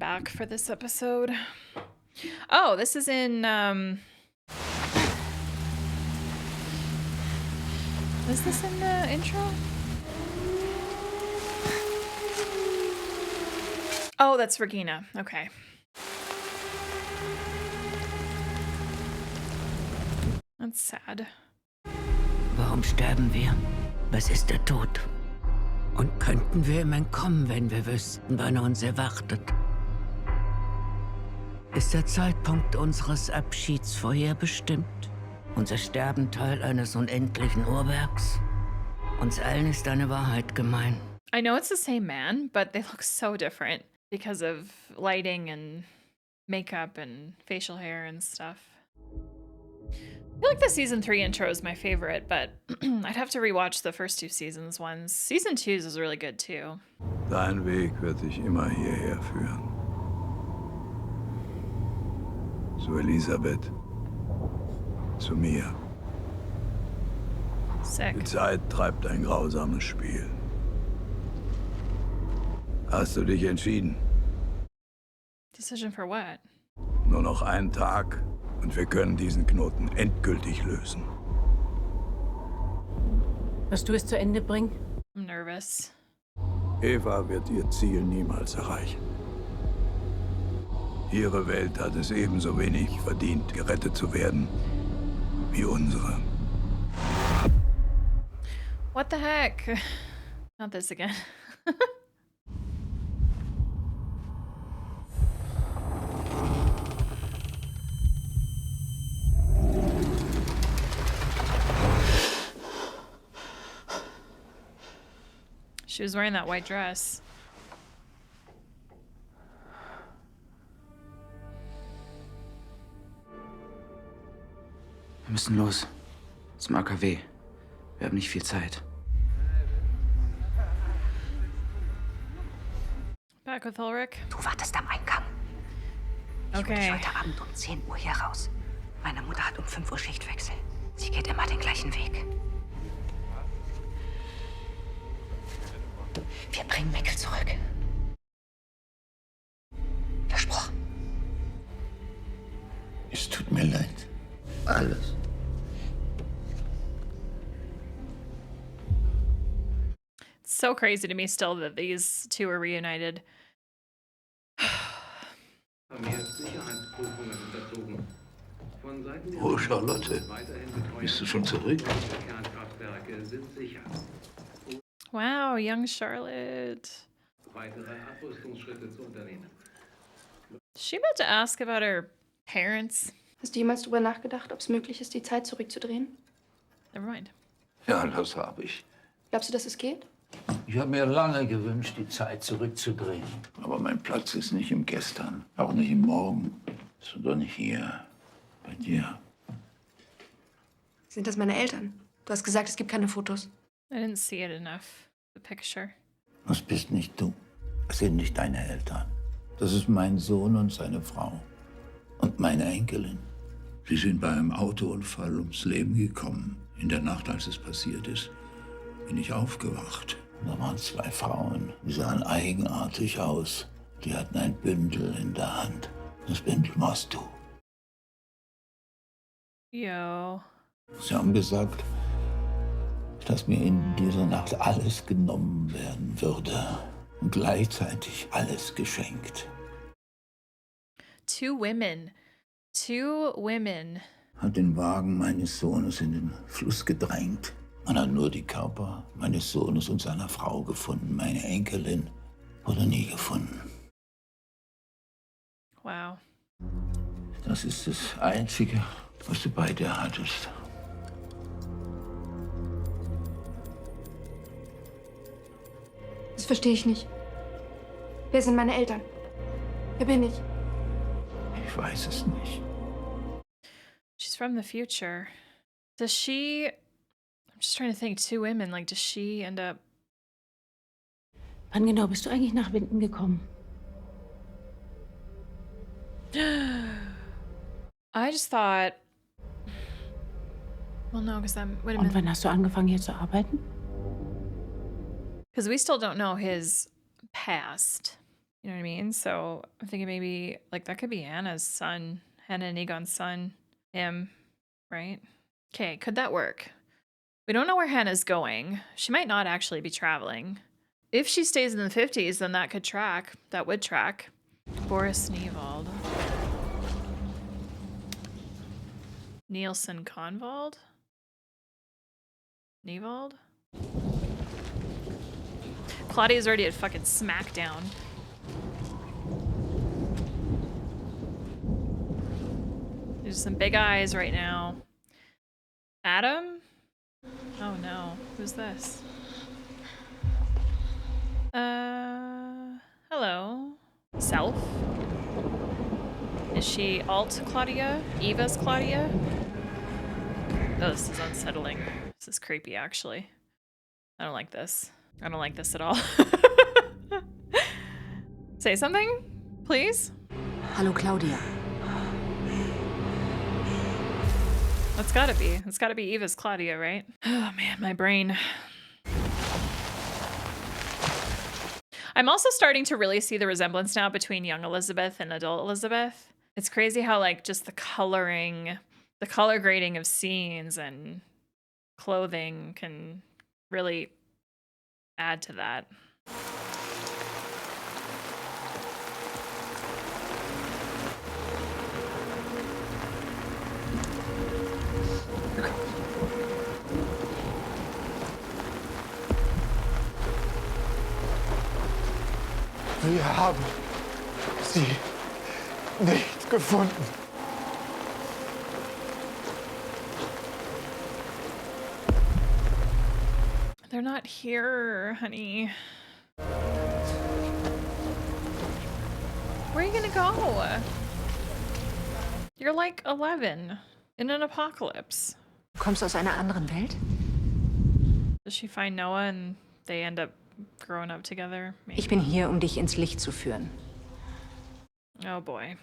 back for this episode. Oh, this is in, is this in the intro? Oh, that's Regina. Okay. That's sad. Warum sterben wir? Was ist der Tod? Und könnten wir ihm entkommen, wenn wir wüssten, wann er uns erwartet? Ist der Zeitpunkt unseres Abschieds vorherbestimmt? Unser Sterben Teil eines unendlichen Uhrwerks? Uns allen ist eine Wahrheit gemein. I know it's the same man, but they look so different because of lighting and makeup and facial hair and stuff. I feel like the season 3 intro is my favorite, but I'd have to rewatch the first 2 seasons ones. Season 2's is really good too. Dein Weg wird dich immer hierher führen. Zu Elisabeth. Zu mir. Sick. Die Zeit treibt ein grausames Spiel. Hast du dich entschieden? Decision for what? Nur noch einen Tag und wir können diesen Knoten endgültig lösen. Wirst du es zu Ende bringen? I'm nervous. Eva wird ihr Ziel niemals erreichen. Ihre Welt hat es ebenso wenig verdient, gerettet zu werden, wie unsere. What the heck? Not this again. She was wearing that white dress. Wir müssen los. Zum AKW. Wir haben nicht viel Zeit. Back with Ulrich. Du wartest am Eingang. Ich hol dich Okay. heute Abend um 10 Uhr hier raus. Meine Mutter hat um 5 Uhr Schichtwechsel. Sie geht immer den gleichen Weg. Wir bringen Mikkel zurück. Versprochen. Es tut mir leid. Alles. It's so crazy to me still that these two are reunited. Oh, Charlotte. Bist du schon zurück? Wow, young Charlotte. Is she about to ask about her parents? Hast du jemals darüber nachgedacht, ob es möglich ist, die Zeit zurückzudrehen? Never mind. Ja, das habe ich. Glaubst du, dass es geht? Ich habe mir lange gewünscht, die Zeit zurückzudrehen. Aber mein Platz ist nicht im Gestern, auch nicht im Morgen, sondern hier, bei dir. Sind das meine Eltern? Du hast gesagt, es gibt keine Fotos. I didn't see it enough. The picture. Das bist nicht du. Das sind nicht deine Eltern. Das ist mein Sohn und seine Frau. Und meine Enkelin. Sie sind bei einem Autounfall ums Leben gekommen. In der Nacht, als es passiert ist, bin ich aufgewacht. Da waren 2 Frauen. Die sahen eigenartig aus. Die hatten ein Bündel in der Hand. Das Bündel warst du. Yo. Sie haben gesagt, dass mir in dieser Nacht alles genommen werden würde. Und gleichzeitig alles geschenkt. 2 women. 2 women. Hat den Wagen meines Sohnes in den Fluss gedrängt. Man hat nur die Körper meines Sohnes und seiner Frau gefunden. Meine Enkelin wurde nie gefunden. Wow. Das ist das Einzige, was du bei dir hattest. Das verstehe ich nicht. Wer sind meine Eltern? Wer bin ich? Ich weiß es nicht. She's from the future. Does she... I'm just trying to think. 2 women. Like, does she end up... Wann genau bist du eigentlich nach Winden gekommen? I just thought... Well, no, because that would have Und been... wann hast du angefangen, hier zu arbeiten? Because we still don't know his past. You know what I mean? So I'm thinking maybe like that could be Hannah's son, Hannah and Egon's son, him, right? Okay, could that work? We don't know where Hannah's going. She might not actually be traveling. If she stays in the 50s, then that could track. That would track. Boris Niewald. Nielsen Convald? Niewald? Claudia's already at fucking SmackDown. There's some big eyes right now. Adam? Oh no. Who's this? Hello. Self? Is she alt Claudia? Eva's Claudia? Oh, this is unsettling. This is creepy, actually. I don't like this. I don't like this at all. Say something, please? Hallo Claudia. That's gotta be. It's gotta be Eva's Claudia, right? Oh man, my brain. I'm also starting to really see the resemblance now between young Elizabeth and adult Elizabeth. It's crazy how like just the coloring, the color grading of scenes and clothing can really add to that. Wir haben sie nicht gefunden. They're not here, honey. Where are you gonna go? You're like 11 in an apocalypse. Du kommst aus einer anderen Welt? Does she find Noah and they end up growing up together? Maybe. Ich bin hier, um dich ins Licht zu führen. Oh boy.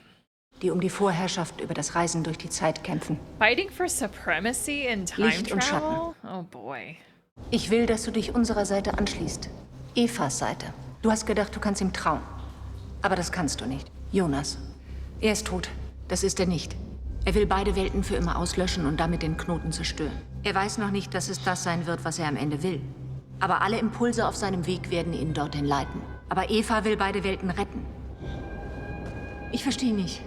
Die um die Vorherrschaft über das Reisen durch die Zeit kämpfen. Fighting for supremacy in time Licht und travel? Oh boy. Ich will, dass du dich unserer Seite anschließt. Evas Seite. Du hast gedacht, du kannst ihm trauen. Aber das kannst du nicht. Jonas. Er ist tot. Das ist er nicht. Er will beide Welten für immer auslöschen und damit den Knoten zerstören. Er weiß noch nicht, dass es das sein wird, was er am Ende will. Aber alle Impulse auf seinem Weg werden ihn dorthin leiten. Aber Eva will beide Welten retten. Ich verstehe nicht.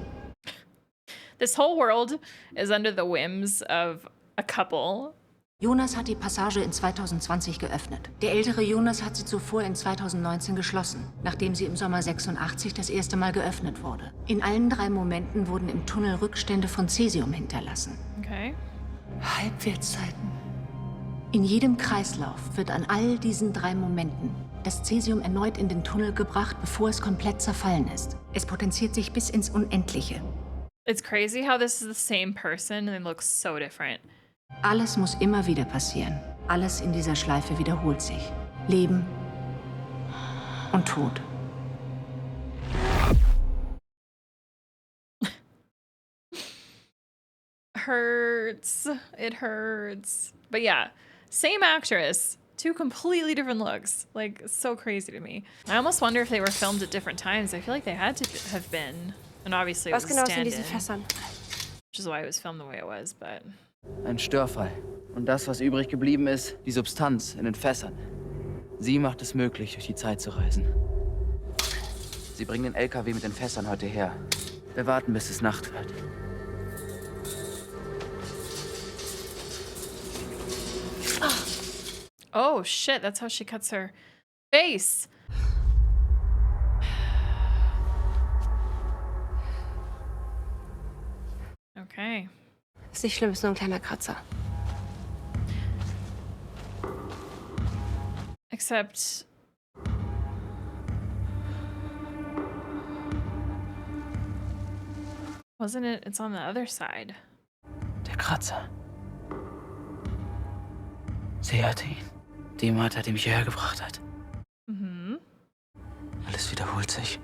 This whole world is under the whims of a couple. Jonas hat die Passage in 2020 geöffnet. Der ältere Jonas hat sie zuvor in 2019 geschlossen, nachdem sie im Sommer 86 das erste Mal geöffnet wurde. In allen 3 Momenten wurden im Tunnel Rückstände von Cäsium hinterlassen. Okay. Halbwertszeiten. In jedem Kreislauf wird an all diesen 3 Momenten das Cäsium erneut in den Tunnel gebracht, bevor es komplett zerfallen ist. Es potenziert sich bis ins Unendliche. It's crazy how this is the same person and they look so different. Alles muss immer wieder passieren. Alles in dieser Schleife wiederholt sich. Leben und Tod. Hurts. It hurts. But yeah, same actress, 2 completely different looks. Like, so crazy to me. I almost wonder if they were filmed at different times. I feel like they had to have been. And obviously it was Was genau a ist in stand-in, diesen Fässern? which is why it was filmed the way it was, but... Ein Störfall. Und das, was übrig geblieben ist, die Substanz in den Fässern. Sie macht es möglich, durch die Zeit zu reisen. Sie bringen den LKW mit den Fässern heute her. Wir warten, bis es Nacht wird. Oh shit, that's how she cuts her face. Okay. Ist nicht schlimm, ist nur ein kleiner Kratzer. Except... Wasn't it? It's on the other side. Der Kratzer. Sie hatte ihn. Die Martha, die mich hierher gebracht hat. Mhm. Alles wiederholt sich.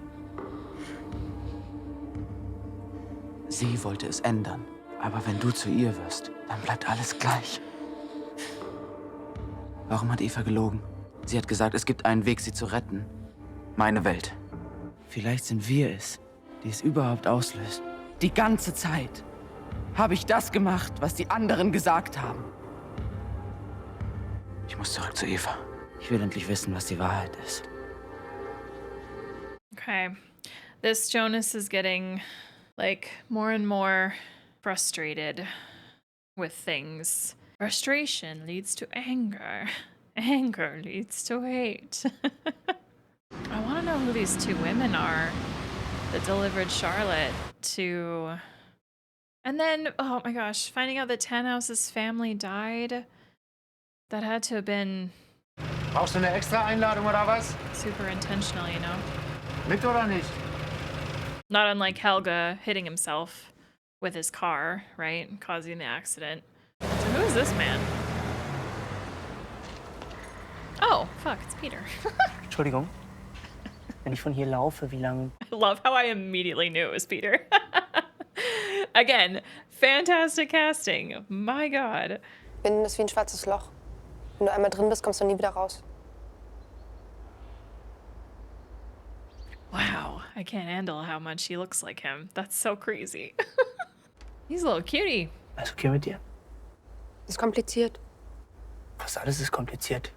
Sie wollte es ändern. Aber wenn du zu ihr wirst, dann bleibt alles gleich. Warum hat Eva gelogen? Sie hat gesagt, es gibt einen Weg, sie zu retten. Meine Welt. Vielleicht sind wir es, die es überhaupt auslösen. Die ganze Zeit habe ich das gemacht, was die anderen gesagt haben. Ich muss zurück zu Eva. Ich will endlich wissen, was die Wahrheit ist. Okay. This Jonas is getting, like, more and more frustrated with things. Frustration leads to anger. Anger leads to hate. I want to know who these two women are that delivered Charlotte to... And then, oh my gosh, finding out that Tannhause's family died. That had to have been Brauchst du eine extra Einladung oder was? super intentional, you know? Mit oder nicht? Not unlike Helga hitting himself with his car, right? Causing the accident. So who is this man? Oh, fuck, it's Peter. Entschuldigung. Wenn ich von hier laufe, wie lange? I love how I immediately knew it was Peter. Again, fantastic casting. My God. Binden ist wie ein schwarzes Loch. Wenn du einmal drin bist, kommst du nie wieder raus. Wow, I can't handle how much he looks like him. That's so crazy. He's a little cutie. Alles okay mit dir? Ist kompliziert. Fast alles ist kompliziert.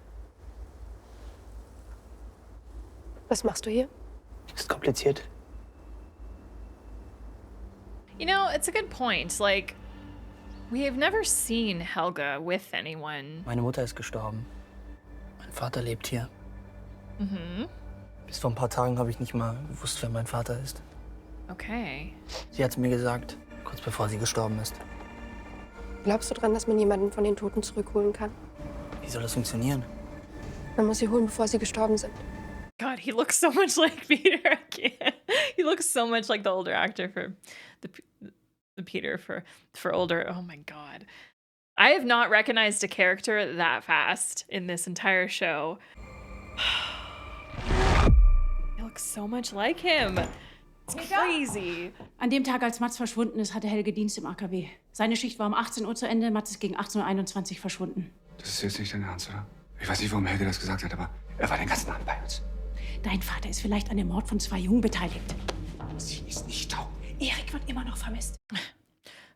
Was machst du hier? Ist kompliziert. You know, it's a good point. Like, we have never seen Helga with anyone. Meine Mutter ist gestorben. Mein Vater lebt hier. Mhm. Bis vor ein paar Tagen habe ich nicht mal gewusst, wer mein Vater ist. Okay. Sie hat es mir gesagt, kurz bevor sie gestorben ist. Glaubst du dran, dass man jemanden von den Toten zurückholen kann? Wie soll das funktionieren? Man muss sie holen, bevor sie gestorben sind. God, he looks so much like Peter. I can't. He looks so much like the older actor for the Peter for older. Oh my God. I have not recognized a character that fast in this entire show. He looks so much like him. It's crazy. An dem Tag, als Mats verschwunden ist, hatte Helge Dienst im AKW. Seine Schicht war um 18 Uhr zu Ende, Mats ist gegen 18:21 Uhr verschwunden. Das ist jetzt nicht dein Ernst, oder? Ich weiß nicht, warum Helge das gesagt hat, aber er war den ganzen Abend bei uns. Dein Vater ist vielleicht an dem Mord von 2 Jungen beteiligt. Sie ist nicht taub. Erik wird immer noch vermisst.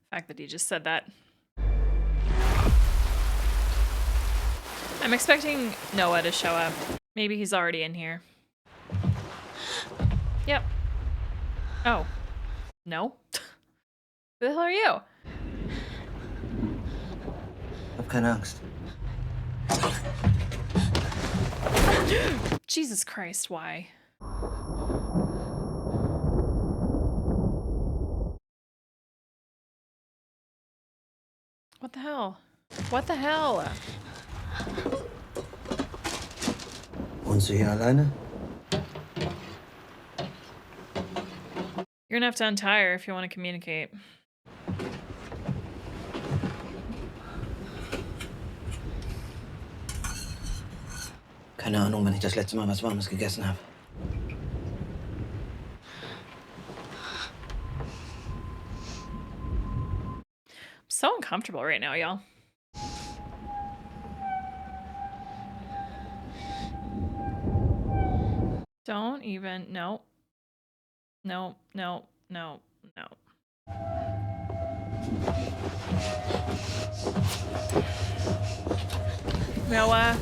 Fact that he just said that. I'm expecting Noah to show up. Maybe he's already in here. Yep. Oh. No? Who the hell are you? Hab keine Angst. Jesus Christ, why? What the hell? What the hell? Wohnst du hier alleine? You're gonna have to untie her if you want to communicate. Keine Ahnung, wann ich das letzte Mal was Warmes gegessen habe. I'm so uncomfortable right now, y'all. Don't even, no. No, no, no, no. Noah.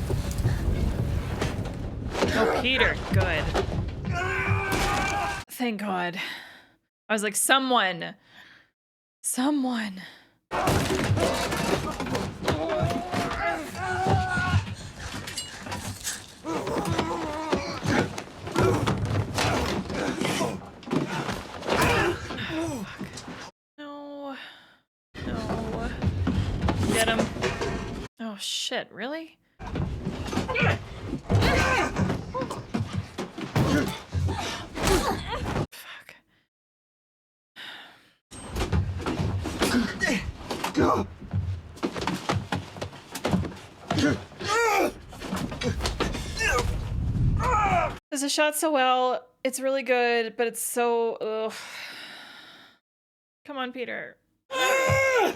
Oh, Peter, good. Thank God. I was like, someone. Someone. No. No. Get him. Oh, shit, really? Fuck. This is shot so well. It's really good, but it's so... Ugh. Come on, Peter. No.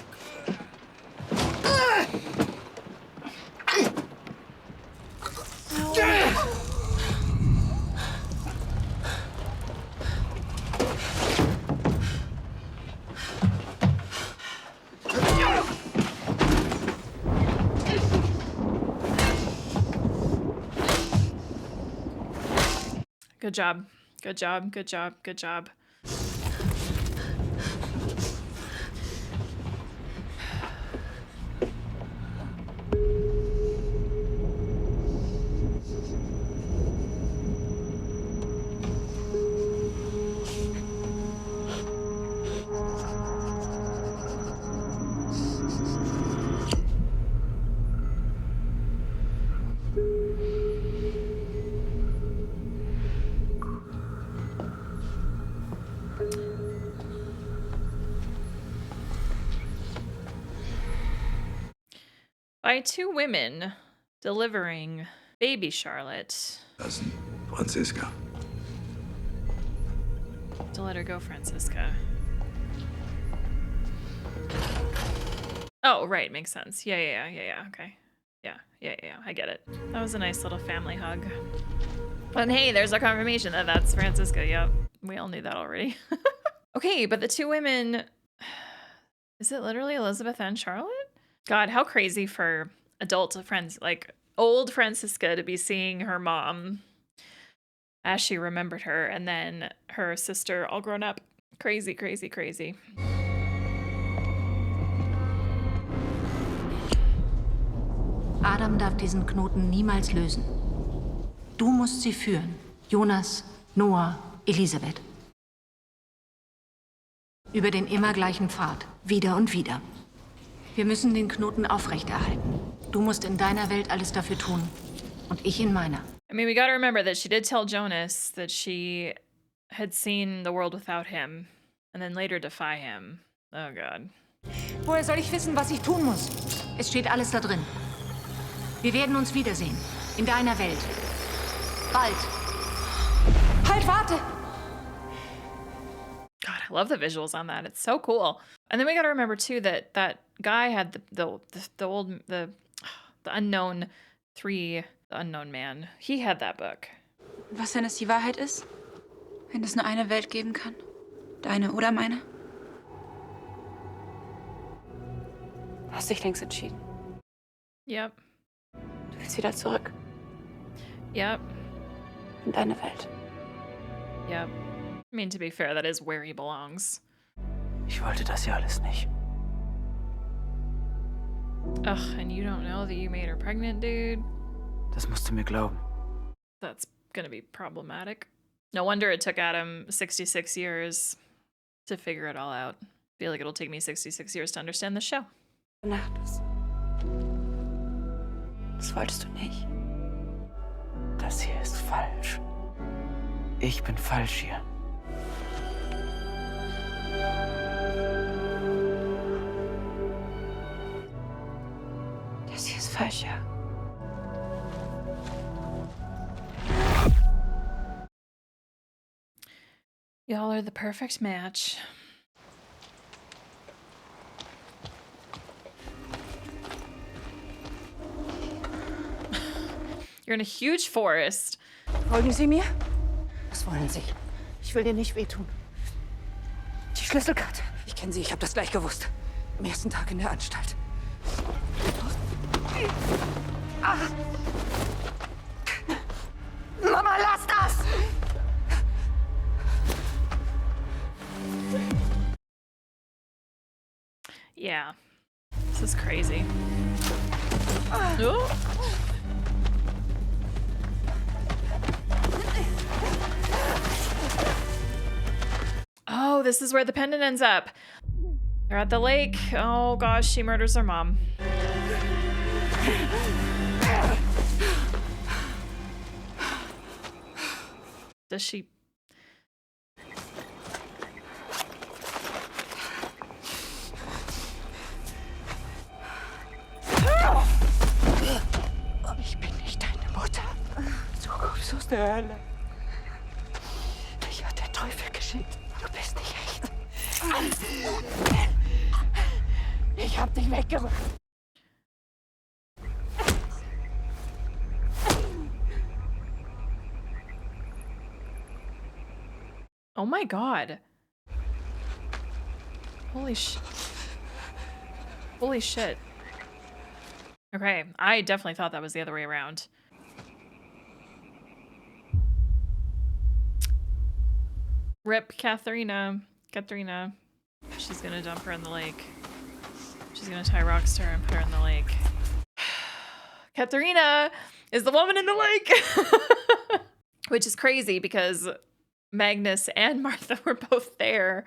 Good job. Good job. Good job. Good job. By two women delivering baby Charlotte. Lassen, Franziska. To let her go, Franziska. Oh, right, makes sense. Yeah, okay. Yeah, I get it. That was a nice little family hug. And hey, there's our confirmation that that's Franziska. Yep, we all knew that already. Okay, but the two women... Is it literally Elizabeth and Charlotte? God, how crazy for adult friends, like old Franziska, to be seeing her mom as she remembered her, and then her sister all grown up. Crazy, crazy, crazy. Adam darf diesen Knoten niemals lösen. Du musst sie führen. Jonas, Noah, Elisabeth. Über den immer gleichen Pfad. Wieder und wieder. Wir müssen den Knoten aufrechterhalten. Du musst in deiner Welt alles dafür tun. Und ich in meiner. I mean, we gotta remember that she did tell Jonas that she had seen the world without him, and then later defy him. Oh God. Woher soll ich wissen, was ich tun muss? Es steht alles da drin. Wir werden uns wiedersehen. In deiner Welt. Bald. Halt, warte! God, I love the visuals on that. It's so cool. And then we gotta remember too that that guy had the unknown the unknown man. He had that book. Was, wenn es die Wahrheit ist? Wenn es nur eine Welt geben kann? Deine oder meine? Hast dich längst entschieden. Yep. Du willst wieder zurück. Yep. In deine Welt. Yep. I mean, to be fair, that is where he belongs. Ich wollte das ja alles nicht. Ugh, and you don't know that you made her pregnant, dude? Das musst du mir glauben. That's gonna be problematic. No wonder it took Adam 66 years to figure it all out. I feel like it'll take me 66 years to understand the show. Das wolltest du nicht. Das hier ist falsch. Ich bin falsch hier. Das hier ist falsch, ja. Y'all are the perfect match. You're in a huge forest. Folgen Sie mir? Was wollen Sie? Ich will dir nicht wehtun. Die Schlüsselkarte. Ich kenne sie, ich habe das gleich gewusst. Am ersten Tag in der Anstalt. Ah. Mama, lass das! Yeah. This is crazy. Oh. Oh, this is where the pendant ends up. They're at the lake. Oh gosh, she murders her mom. Does she? Ich bin nicht deine Mutter. Du kommst aus der Hölle. Dich hat der Teufel geschickt. Du bist nicht echt. Ich hab dich weggemacht. Oh my God. Holy shit. Okay, I definitely thought that was the other way around. Rip Katharina. Katharina. She's gonna dump her in the lake. She's gonna tie Rockstar and put her in the lake. Katharina is the woman in the lake! Which is crazy because Magnus and Martha were both there.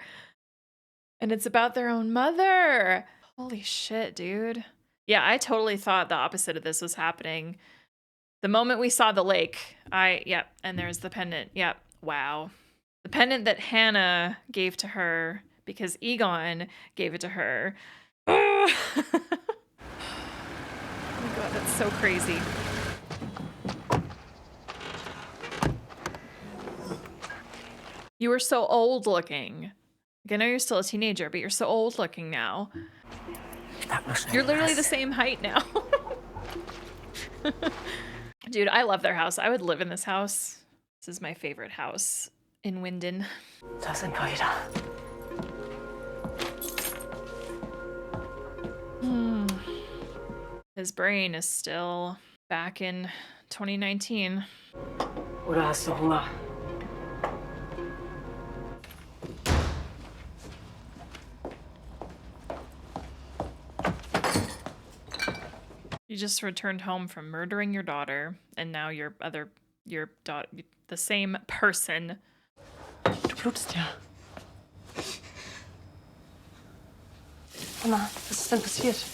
And it's about their own mother. Holy shit, dude. Yeah, I totally thought the opposite of this was happening. The moment we saw the lake, yep, and there's the pendant. Yep, wow. The pendant that Hannah gave to her because Egon gave it to her. Oh my god, that's so crazy. You were so old looking. Like, I know you're still a teenager, but you're so old looking now. You're literally the same height now. Dude, I love their house. I would live in this house. This is my favorite house in Winden. Da sind wir wieder. His brain is still back in 2019. Oder hast du Hunger? You just returned home from murdering your daughter, and now your daughter, the same person. Du blutest ja. Mama, was ist denn passiert?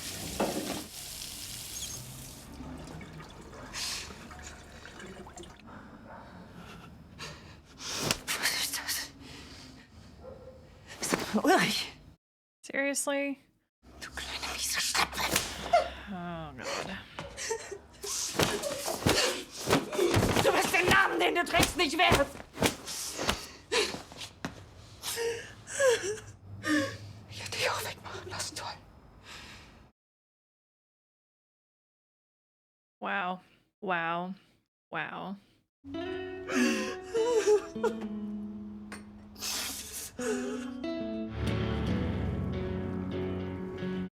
Was ist das? Ist das von Ulrich? Seriously? Du kleine miese Schnappe. Oh god. Du bist den Namen, den du trägst, nicht wert. Ich hätte dich auch wegmachen lassen sollen. Wow. Wow. Wow.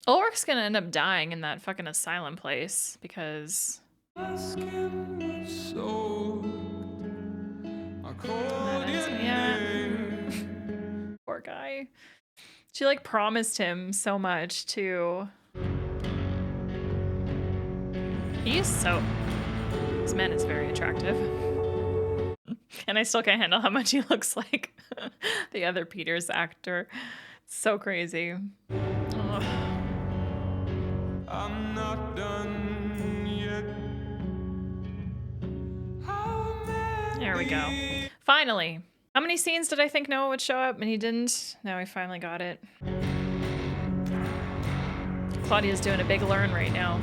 Ulrich's gonna end up dying in that fucking asylum place because poor guy. She like promised him so much too. This man is very attractive. And I still can't handle how much he looks like the other Peter's actor. It's so crazy. Ugh. I'm not done yet. There we go. Finally. How many scenes did I think Noah would show up and he didn't? Now we finally got it. Claudia's doing a big learn right now.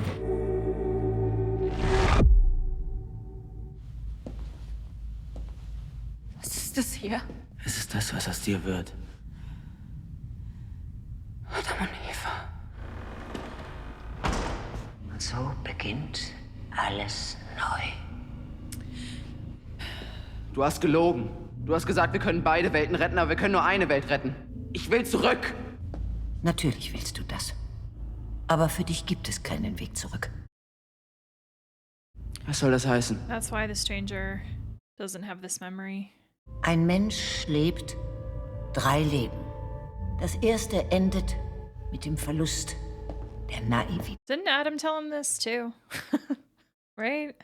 Was ist das hier? Es ist das, was aus dir wird. Adam und Eva. Und so beginnt alles neu. Du hast gelogen. Du hast gesagt, wir können beide Welten retten, aber wir können nur eine Welt retten. Ich will zurück. Natürlich willst du das. Aber für dich gibt es keinen Weg zurück. Was soll das heißen? That's why the stranger doesn't have this memory. Ein Mensch lebt 3 Leben. Das erste endet mit dem Verlust der Naivität. Didn't Adam tell him this too? Right?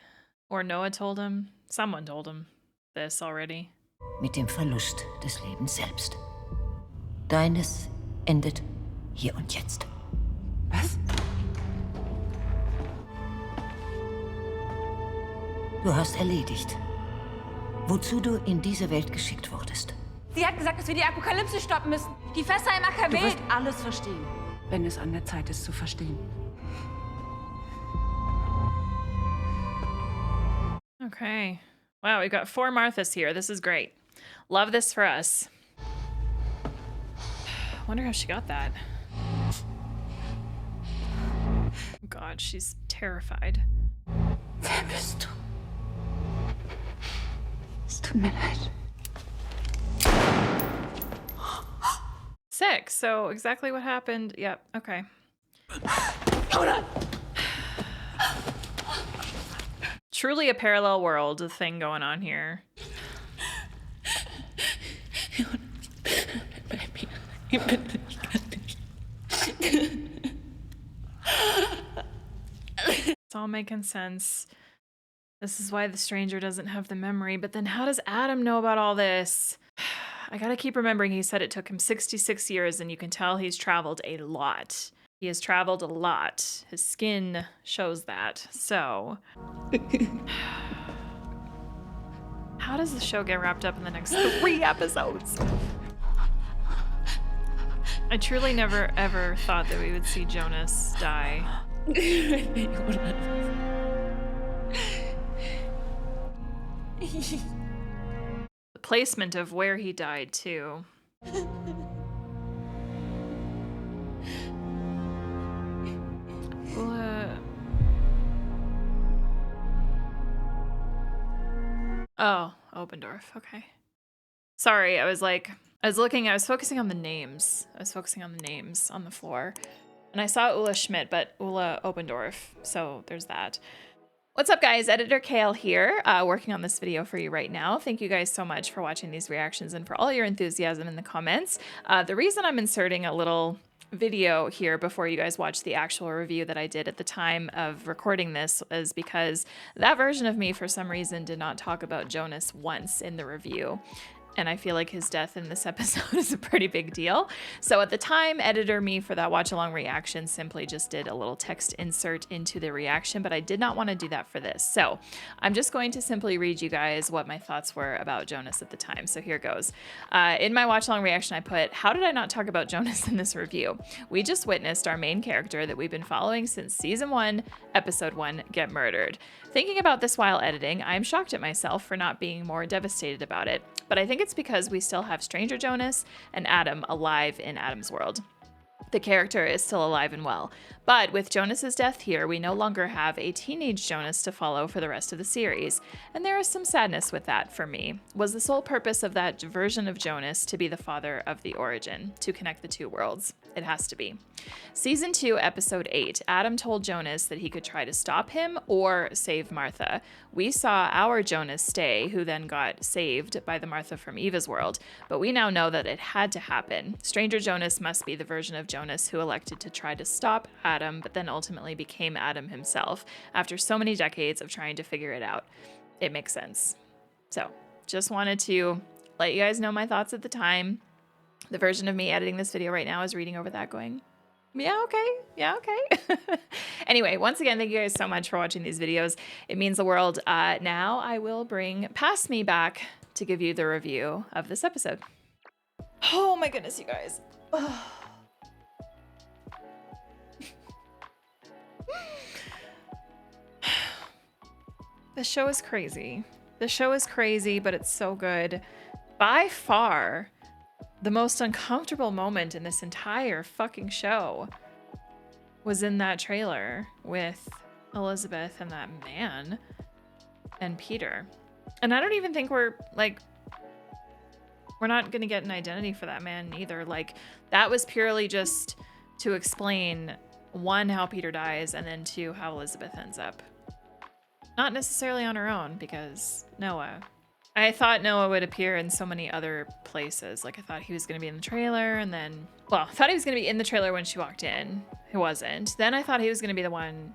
Or Noah told him? Someone told him this already. Mit dem Verlust des Lebens selbst. Deines endet hier und jetzt. Was? Du hast erledigt, wozu du in diese Welt geschickt wurdest. Sie hat gesagt, dass wir die Apokalypse stoppen müssen. Die Fässer im AKW. Du wirst alles verstehen, wenn es an der Zeit ist zu verstehen. Okay. Wow, we've got 4 Marthas here. This is great. Love this for us. Wonder how she got that. God, she's terrified. Wer bist du? Es tut mir leid. 6, so exactly what happened. Yep, okay. Truly a parallel world thing going on here. It's all making sense. This is why the stranger doesn't have the memory, but then how does Adam know about all this? I gotta keep remembering he said it took him 66 years, and you can tell he's traveled a lot. He has traveled a lot. His skin shows that. So, how does the show get wrapped up in the next 3 episodes? I truly never ever thought that we would see Jonas die. The placement of where he died too. Oh, Obendorf. Okay. Sorry, I was focusing on the names. I was focusing on the names on the floor. And I saw Ulla Schmidt, but Ulla Obendorf. So there's that. What's up, guys? Editor Kale here, working on this video for you right now. Thank you guys so much for watching these reactions and for all your enthusiasm in the comments. The reason I'm inserting a little video here before you guys watch the actual review that I did at the time of recording this is because that version of me, for some reason, did not talk about Jonas once in the review. And I feel like his death in this episode is a pretty big deal. So at the time, editor me for that watch along reaction simply just did a little text insert into the reaction, but I did not want to do that for this. So I'm just going to simply read you guys what my thoughts were about Jonas at the time. So here goes. In my watch along reaction, I put, how did I not talk about Jonas in this review? We just witnessed our main character that we've been following since season 1, episode 1, get murdered. Thinking about this while editing, I am shocked at myself for not being more devastated about it, but I think it's because we still have Stranger Jonas and Adam alive in Adam's world. The character is still alive and well, but with Jonas's death here, we no longer have a teenage Jonas to follow for the rest of the series, and there is some sadness with that for me. Was the sole purpose of that version of Jonas to be the father of the origin, to connect the two worlds? It has to be. Season 2, episode 8, Adam told Jonas that he could try to stop him or save Martha. We saw our Jonas stay, who then got saved by the Martha from Eva's world, but we now know that it had to happen. Stranger Jonas must be the version of Jonas who elected to try to stop Adam, but then ultimately became Adam himself after so many decades of trying to figure it out. It makes sense. So, just wanted to let you guys know my thoughts at the time. The version of me editing this video right now is reading over that going, yeah, okay. Yeah, okay. Anyway, once again, thank you guys so much for watching these videos. It means the world. Now I will bring Past Me back to give you the review of this episode. Oh my goodness, you guys. The show is crazy. The show is crazy, but it's so good. By far, the most uncomfortable moment in this entire fucking show was in that trailer with Elizabeth and that man and Peter. And I don't even think we're not gonna get an identity for that man either. Like, that was purely just to explain, 1, how Peter dies, and then 2, how Elizabeth ends up. Not necessarily on her own, because Noah. I thought Noah would appear in so many other places. Like, I thought he was going to be in the trailer, and then, well, I thought he was going to be in the trailer when she walked in. He wasn't. Then I thought he was going to be the one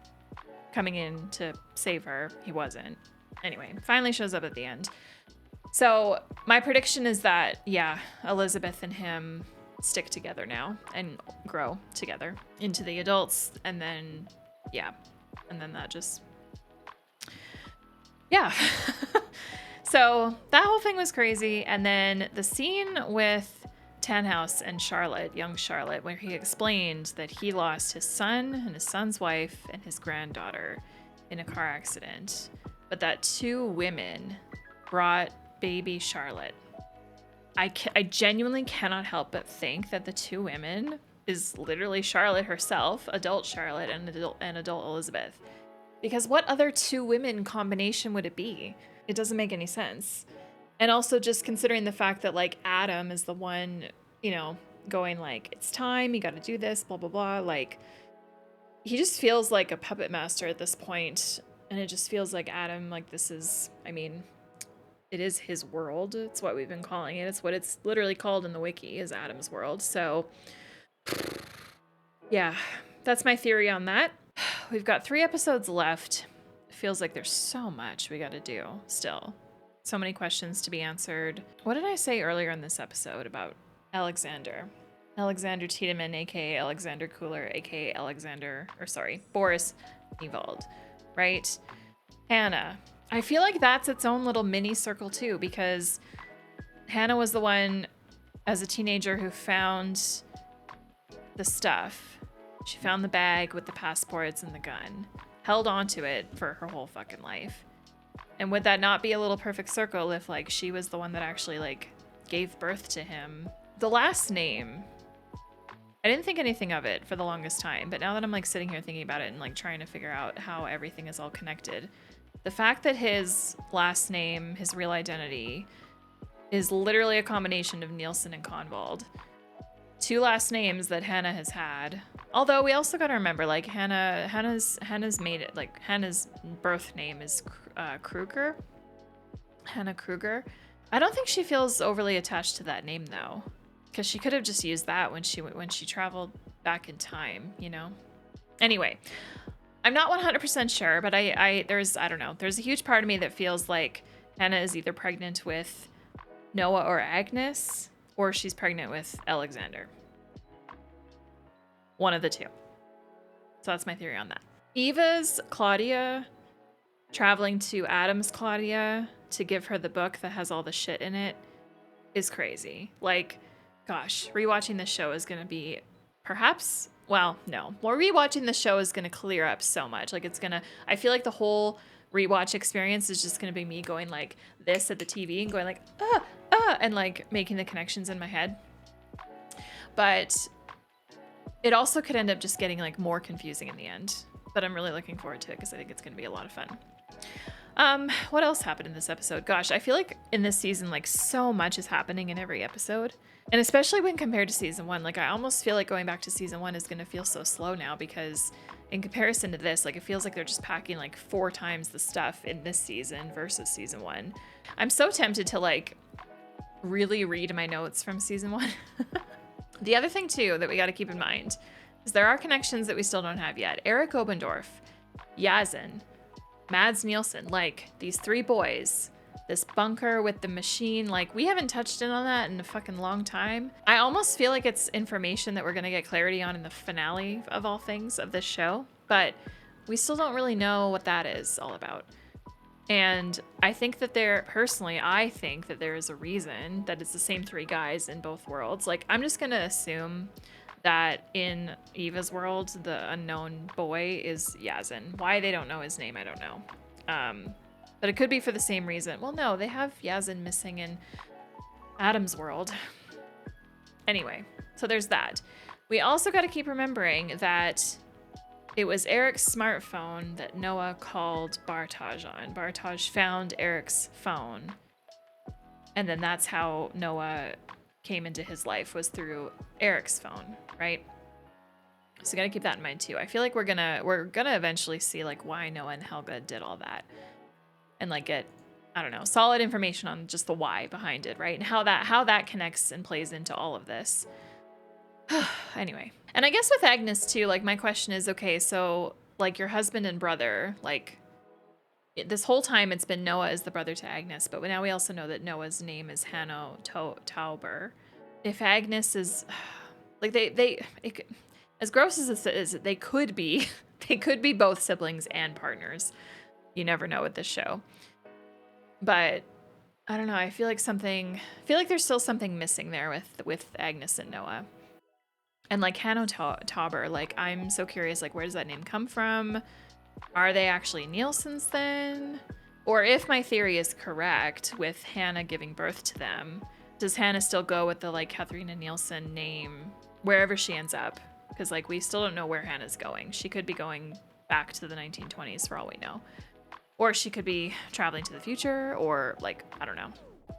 coming in to save her. He wasn't. Anyway, finally shows up at the end. So my prediction is that, yeah, Elizabeth and him stick together now and grow together into the adults. And then, yeah, and then that just, yeah. So that whole thing was crazy. And then the scene with Tannhaus and Charlotte, young Charlotte, where he explained that he lost his son and his son's wife and his granddaughter in a car accident, but that 2 women brought baby Charlotte. I genuinely cannot help but think that the 2 women is literally Charlotte herself, adult Charlotte, and adult Elizabeth. Because what other 2 women combination would it be? It doesn't make any sense. And also just considering the fact that, like, Adam is the one, you know, going like, it's time, you got to do this, blah, blah, blah. Like, he just feels like a puppet master at this point. And it just feels like Adam, like, this is, I mean, it is his world. It's what we've been calling it. It's what it's literally called in the wiki, is Adam's world. So yeah, that's my theory on that. We've got 3 episodes left. It feels like there's so much we got to do still. So many questions to be answered. What did I say earlier in this episode about Alexander? Alexander Tiedemann, aka Alexander Cooler, aka Boris Ewald, right? Hannah. I feel like that's its own little mini circle too, because Hannah was the one as a teenager who found the stuff. She found the bag with the passports and the gun, held onto it for her whole fucking life. And would that not be a little perfect circle if like she was the one that actually like gave birth to him? The last name, I didn't think anything of it for the longest time, but now that I'm like sitting here thinking about it and like trying to figure out how everything is all connected, the fact that his last name, his real identity, is literally a combination of Nielsen and Convald. 2 last names that Hannah has had. Although we also got to remember, like Hannah's made it, like Hannah's birth name is Kruger. Hannah Kruger. I don't think she feels overly attached to that name though, because she could have just used that when she traveled back in time, you know. Anyway, I'm not 100% sure, but I don't know. There's a huge part of me that feels like Hannah is either pregnant with Noah or Agnes, or she's pregnant with Alexander. One of the two. So that's my theory on that. Eva's Claudia traveling to Adam's Claudia to give her the book that has all the shit in it is crazy. Like, gosh, rewatching this show is going to be perhaps, well, no. More rewatching the show is going to clear up so much. Like, it's going to, I feel like the whole rewatch experience is just going to be me going like this at the TV and going like, and like making the connections in my head. But it also could end up just getting like more confusing in the end. But I'm really looking forward to it because I think it's going to be a lot of fun. What else happened in this episode? Gosh, I feel like in this season, like so much is happening in every episode. And especially when compared to season 1, like I almost feel like going back to season 1 is going to feel so slow now, because in comparison to this, like it feels like they're just packing like 4 times the stuff in this season versus season 1. I'm so tempted to like really read my notes from season 1. The other thing too that we got to keep in mind is there are connections that we still don't have yet. Eric Obendorf, Yazin, Mads Nielsen, like these 3 boys, this bunker with the machine, like we haven't touched in on that in a fucking long time. I almost feel like it's information that we're going to get clarity on in the finale of all things of this show, but we still don't really know what that is all about. And I think that I think that there is a reason that it's the same 3 guys in both worlds. Like, I'm just going to assume that in Eva's world, the unknown boy is Yazin. Why they don't know his name, I don't know. But it could be for the same reason. Well, no, they have Yazin missing in Adam's world. Anyway, so there's that. We also got to keep remembering that it was Eric's smartphone that Noah called Bartaj on. Bartaj found Eric's phone. And then that's how Noah came into his life, was through Eric's phone, right? So you gotta keep that in mind too. I feel like we're gonna eventually see like why Noah and Helga did all that. And like get, I don't know, solid information on just the why behind it, right? And how that connects and plays into all of this. Anyway. And I guess with Agnes too, like my question is, okay, so like your husband and brother, like this whole time it's been Noah is the brother to Agnes, but now we also know that Noah's name is Hanno Tauber. If Agnes is like as gross as this is, they could be both siblings and partners. You never know with this show. But I don't know, I feel like there's still something missing there with Agnes and Noah. And like Hanno Tauber, like I'm so curious, like where does that name come from? Are they actually Nielsen's then? Or if my theory is correct with Hannah giving birth to them, does Hannah still go with the like Katharina Nielsen name wherever she ends up? Because like we still don't know where Hannah's going. She could be going back to the 1920s for all we know. Or she could be traveling to the future, or like, I don't know.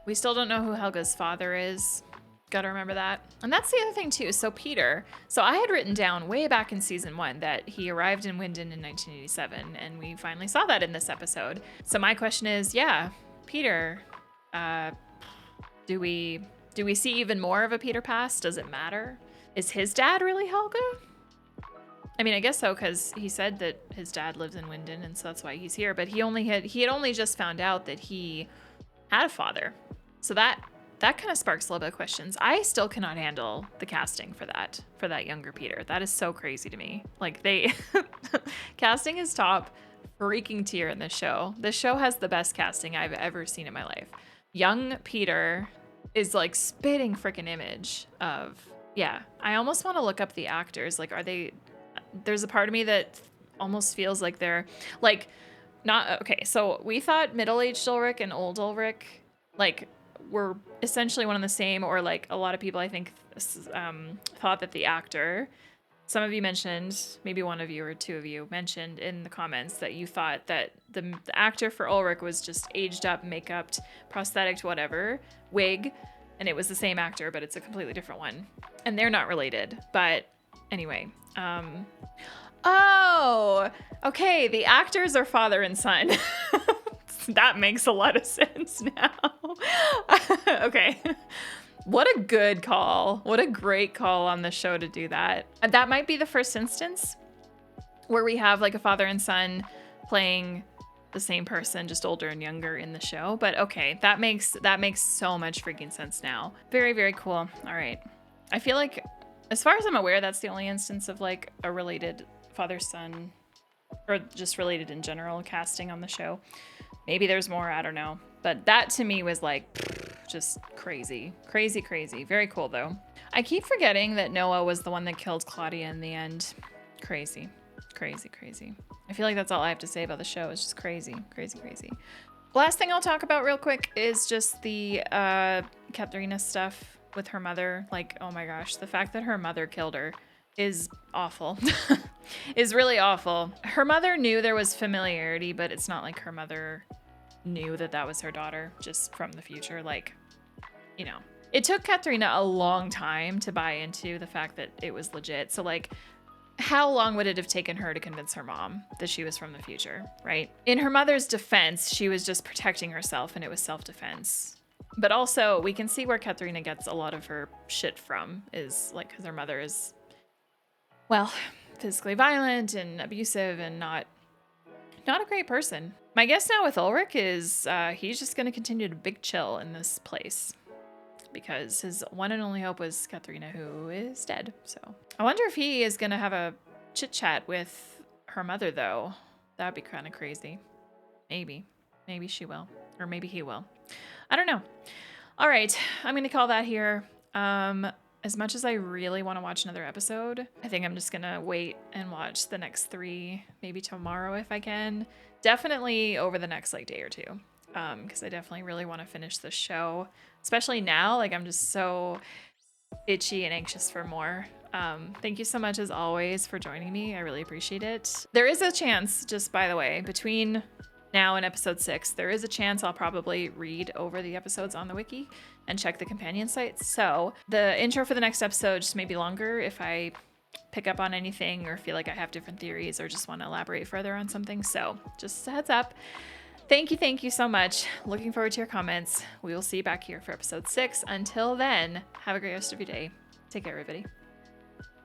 We still don't know who Helga's father is. Gotta remember that. And that's the other thing too. So Peter, I had written down way back in season 1 that he arrived in Winden in 1987, and we finally saw that in this episode. So my question is, yeah, Peter, Do we see even more of a Peter past? Does it matter? Is his dad really Helga? I mean, I guess so, because he said that his dad lives in Winden, and so that's why he's here. But he had only just found out that he had a father, so that kind of sparks a little bit of questions. I still cannot handle the casting for that younger Peter. That is so crazy to me. Like, they casting is top freaking tier in this show. This show has the best casting I've ever seen in my life. Young Peter is like spitting freaking image of, yeah. I almost want to look up the actors. Like, there's a part of me that almost feels like they're like, not, okay, so we thought middle-aged Ulrich and old Ulrich, like, were essentially one and the same, or like a lot of people I think thought that the actor, some of you mentioned, maybe one of you or two of you mentioned in the comments that you thought that the actor for Ulrich was just aged up, make-upped, prosthetic, whatever, wig, and it was the same actor, but it's a completely different one. And they're not related, but anyway. Oh, okay, the actors are father and son. That makes a lot of sense now. Okay. What a good call. What a great call on the show to do that. And that might be the first instance where we have like a father and son playing the same person, just older and younger in the show. But okay, that makes so much freaking sense now. Very, very cool. All right. I feel like, as far as I'm aware, that's the only instance of like a related father-son, or just related in general casting on the show. Maybe there's more, I don't know. But that to me was like, just crazy. Crazy, crazy. Very cool though. I keep forgetting that Noah was the one that killed Claudia in the end. Crazy. Crazy, crazy. I feel like that's all I have to say about the show. It's just crazy, crazy, crazy. Last thing I'll talk about real quick is just the Katharina stuff with her mother. Like, oh my gosh, the fact that her mother killed her is awful. Is really awful. Her mother knew there was familiarity, but it's not like her mother knew that that was her daughter just from the future. Like, you know, it took Katharina a long time to buy into the fact that it was legit. So like, how long would it have taken her to convince her mom that she was from the future, right? In her mother's defense, she was just protecting herself and it was self-defense. But also, we can see where Katharina gets a lot of her shit from, is like, because her mother is, well, physically violent and abusive and not a great person. My guess now with Ulrich is he's just going to continue to big chill in this place because his one and only hope was Katharina, who is dead. So I wonder if he is going to have a chit chat with her mother, though. That'd be kind of crazy. Maybe she will, or maybe he will. I don't know. All right, I'm going to call that here. As much as I really want to watch another episode, I think I'm just going to wait and watch the next 3, maybe tomorrow if I can. Definitely over the next like day or two, because I definitely really want to finish this show, especially now. Like, I'm just so itchy and anxious for more. Thank you so much as always for joining me. I really appreciate it. There is a chance, just by the way, between now and episode 6, there is a chance I'll probably read over the episodes on the wiki and check the companion sites. So the intro for the next episode just may be longer if I pick up on anything or feel like I have different theories or just want to elaborate further on something. So just a heads up. Thank you so much. Looking forward to your comments. We will see you back here for episode 6. Until then, have a great rest of your day. Take care, everybody.